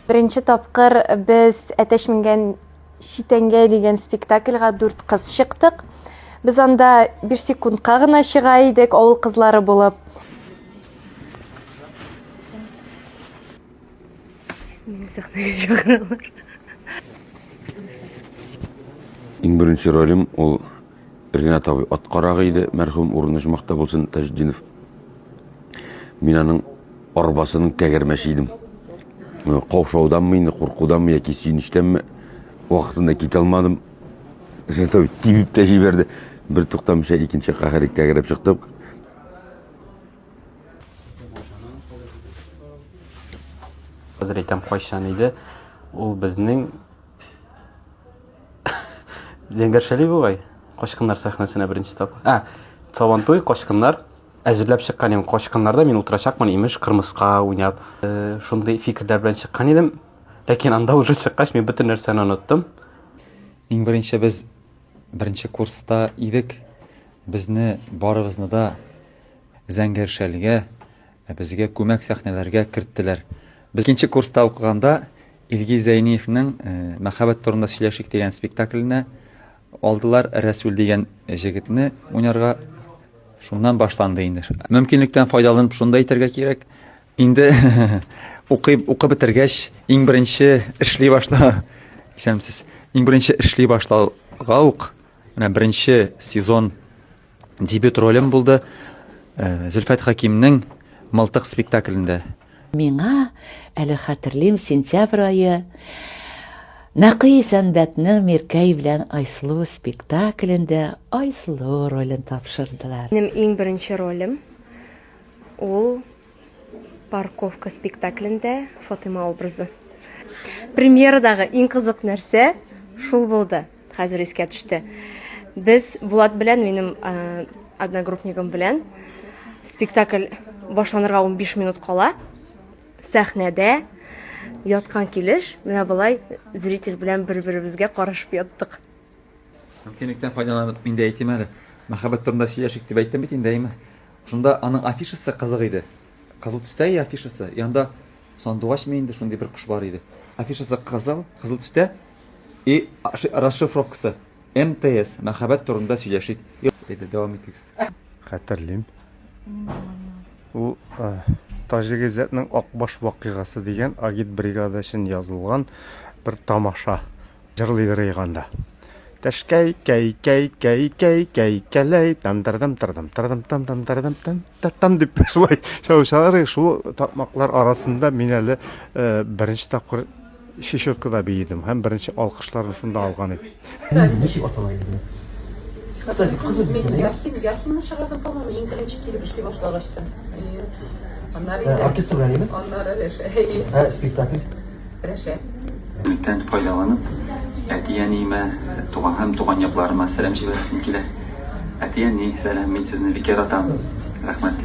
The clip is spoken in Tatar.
Birinci topqir biz Ateş Mingen Şitenge деген спектакльға 4 қыз шықтық. Biz анда 1 секундқа ғына шыға едік, ауыл қызлары болып. Ең бірінші рөлім ол Ринат абай атқарағы еді, мәрхум орны жұмақта болсын Таждинов. Мен аның арбасының тәгәрмәші едім. Қаушаудан мені, қорқудан мы, яки сүйініштен мы, уақытында кете алмадым. Ринат абай тибіп те жіберді. Bir тоқтамыша екінші қағарек тәгәріп шықтым. Қазір айтам Қойшан еді, ол біздің Зеңгершәли бұғай. Қошқындар сахнасына бірінші тап. Сабантуй қошқындар. Әзірләп шыққан ем қошқындарда мен отырашақмын имеш қырмысқа ойнап. Шундай фикірдер білен шыққан едім. Ләкен анда уже шыққаш мен бүтін нәрсені ұныттым. Ең бірінші біз бірінші курста едік. Бізді барыбызны да Зәңгершәліге, бізге көмек сәхнелерге кірттілер. Біз екінші курста оқығанда Илгиз Зәйниевнің «Мәхәббәт турында сөйләшик» деген спектакліне алдылар. Рәсүл деген жігітіні ойнарға шуннан башланды инде. Мөмкинліктен файдаланып шунда әйтергә кирәк. Инде оқып бітергәч, ең бірінші эшли башла. Исәнмесез. Ең бірінші эшли башлауга ук менә бірінші сезон дебют ролем булды. Зөлфәт Хакимнең «Мылтык» спектаклендә. Миңа әле хәтерлим сентябрь айы Нақый Сәнбәтнең Миркәй белән Айсылу спектаклендә Айсылу ролен тапшырдылар. Минем иң беренче ролем ул парковка спектаклендә Фатыма образы. Премьерадагы иң кызык нәрсә шул булды. Хәзер искә төште. Без Булат белән, минем одногруппнигым белән спектакль башланырга 15 минут кала. Сәхнәдә яткан килеш, менә булай зритель белән бер-беребезгә карашып яттык. Мөмкинлектән файдаланып мин дә әйтим әле. Мәхәббәт турында сөйләшик дип әйттем бит инде әйме. Шунда аның афишасы кызык иде. Кызыл төстә афишасы. Янда сандугач менде шундый бер кош бар иде. Афишасы кызыл төстә и расшифровкасы МТС мәхәббәт турында сөйләшик. Диде дәвам итегез. Хәтерлим. У Таҗи газетының Акбаш вакыйгасы дигән агит бригада өчен язылган бер тамаша. Җырлыйлар яганда. Тәшкәй кәй кәй кәй кәй кәй кәләй там-тардам тардам тардам там-там тардам там дип шулай шаушалар шул тапмаклар арасында мин әле беренче тапкыр Шишоткада бейдем һәм беренче алкышларны шунда алган идем. Ничек аталай иде? Яхимны шагардан по-моему иң беренче килеп эшли башлагачты. Оркестр белән име? Аннары Рәшә. Спектакль. Рәшә. Мөмкинлектән файдаланып, әтияниемә, туган якларыма сәлам җибәрәсем килә. Әтияни, сәлам, мин сезне бик яратам. Рәхмәт.